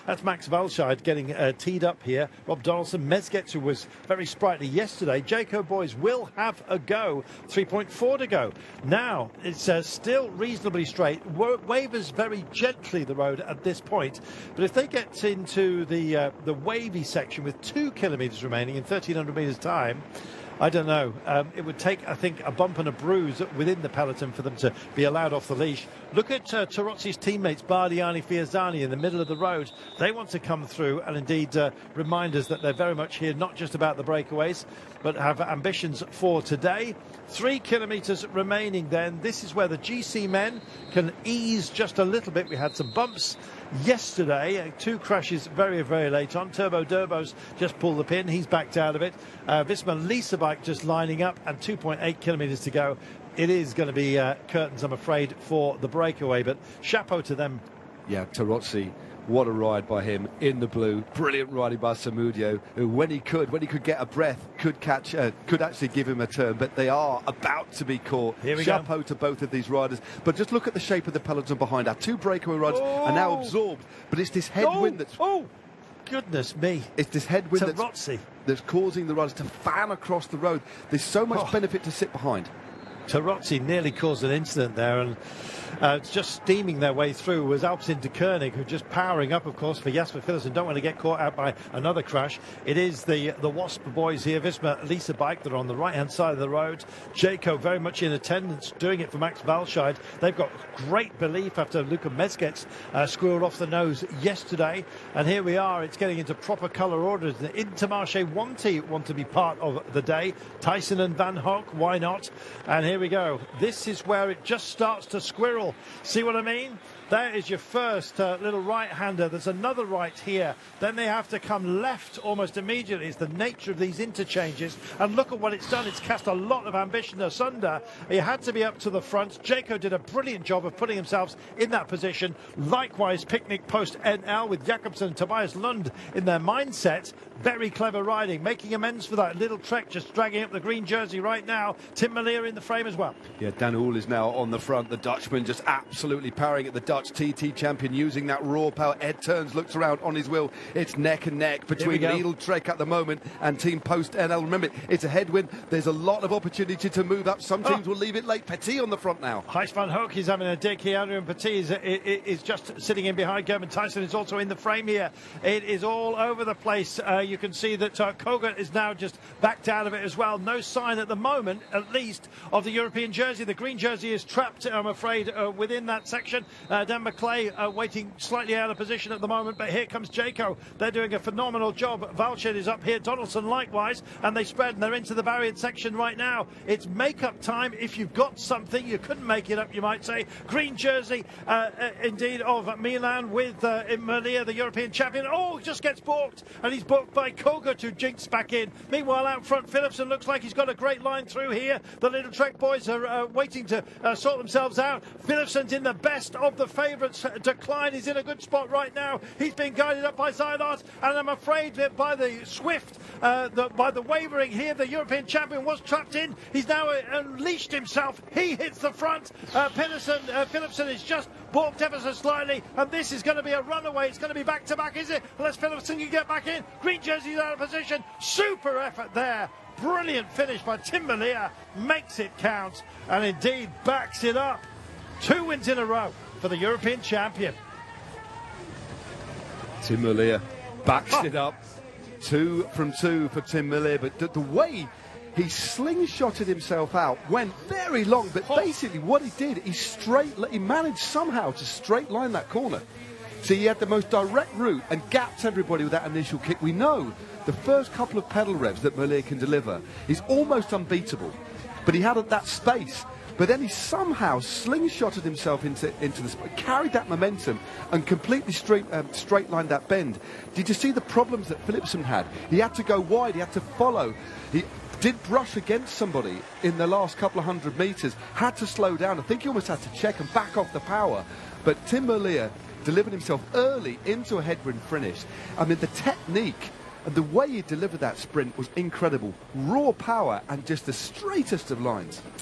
That's Max Walscheid getting teed up here. Rob Donaldson, Mezgec, who was very sprightly yesterday. Jayco boys will have a go. 3.4 to go. Now, it's still reasonably straight. Wavers very gently the road at this point. But if they get into the wavy section with 2 kilometres remaining in 1,300 metres time, I don't know. It would take, I think, a bump and a bruise within the peloton for them to be allowed off the leash. Look at Tarozzi's teammates, Bardiani, Fiazzani, in the middle of the road. They want to come through and indeed remind us that they're very much here, not just about the breakaways, but have ambitions for today. 3 kilometres remaining then. This is where the GC men can ease just a little bit. We had some bumps yesterday, 2 crashes very, very late on. Turbo Durbo's just pulled the pin. He's backed out of it. Visma Lisa bike just lining up and 2.8 kilometres to go. It is going to be curtains, I'm afraid, for the breakaway, but chapeau to them. Yeah, Tarozzi, what a ride by him in the blue. Brilliant riding by Samudio, who when he could get a breath, could actually give him a turn, but they are about to be caught. Chapeau to both of these riders. But just look at the shape of the peloton behind. Our 2 breakaway riders are now absorbed, but it's this headwind that's... Goodness me. It's this headwind that's causing the riders to fan across the road. There's so much benefit to sit behind. Tarozzi nearly caused an incident there, and just steaming their way through was Alpecin de Koenig, who just powering up, of course, for Jasper Philipsen. Don't want to get caught out by another crash. It is the Wasp boys here, Visma Lisa bike, that are on the right-hand side of the road. Jayco very much in attendance, doing it for Max Walscheid. They've got great belief after Luka Mezgec squirreled off the nose yesterday. And here we are. It's getting into proper colour orders. The Intermarché want to be part of the day. Tyson and Van Hoek, why not? And here we go. This is where it just starts to squirrel. See what I mean? There is your first little right-hander. There's another right here. Then they have to come left almost immediately. It's the nature of these interchanges. And look at what it's done. It's cast a lot of ambition asunder. He had to be up to the front. Jayco did a brilliant job of putting himself in that position. Likewise, Picnic Post NL with Jakobsen and Tobias Lund in their mindset. Very clever riding, making amends for that little trek, just dragging up the green jersey right now. Tim Melier in the frame as well. Yeah, Dan Uhl is now on the front. The Dutchman just absolutely powering at the Dutch TT champion, using that raw power. Ed Turns looks around on his wheel. It's neck and neck between Lidl Trek at the moment and Team Post NL. Remember, it's a headwind. There's a lot of opportunity to move up. Some teams will leave it late. Petit on the front now. Gijs van Hoek is having a dig here. Adrian Petit is just sitting in behind. Gerben Tyson is also in the frame here. It is all over the place. You can see that Koga is now just backed out of it as well. No sign at the moment, at least, of the European jersey. The green jersey is trapped, I'm afraid, within that section. Dan McClay waiting slightly out of position at the moment, but here comes Jayco. They're doing a phenomenal job. Walscheid is up here, Donaldson likewise, and they spread and they're into the barrier section right now. It's make-up time. If you've got something, you couldn't make it up, you might say. Green jersey, indeed, of Milan with Melier, the European champion. Oh, just gets balked, and he's balked by Koga to jinx back in. Meanwhile, out front, Philipsen looks like he's got a great line through here. The Little Trek boys are waiting to sort themselves out. Philipsen's in the best of the favourites. Decline is in a good spot right now. He's being guided up by Zylart, and I'm afraid that by the swift, by the wavering here, the European champion was trapped in. He's now unleashed himself. He hits the front. Philipsen is just balked ever so slightly, and this is going to be a runaway. It's going to be back-to-back, is it? Unless Philipsen can get back in. Green jersey's out of position. Super effort there. Brilliant finish by Tim Melier. Makes it count, and indeed backs it up. 2 wins in a row for the European champion. Tim Melier backs it up. 2 from 2 for Tim Melier, but the way he slingshotted himself out, went very long, but basically what he did, he managed somehow to straight line that corner. So he had the most direct route and gapped everybody with that initial kick. We know the first couple of pedal revs that Melier can deliver is almost unbeatable, but he had that space. But then he somehow slingshotted himself into the spot, carried that momentum, and completely straight lined that bend. Did you see the problems that Philipsen had? He had to go wide, he had to follow. He did brush against somebody in the last couple of 100 metres, had to slow down. I think he almost had to check and back off the power. But Tim Melier delivered himself early into a headwind finish. I mean, the technique and the way he delivered that sprint was incredible. Raw power and just the straightest of lines.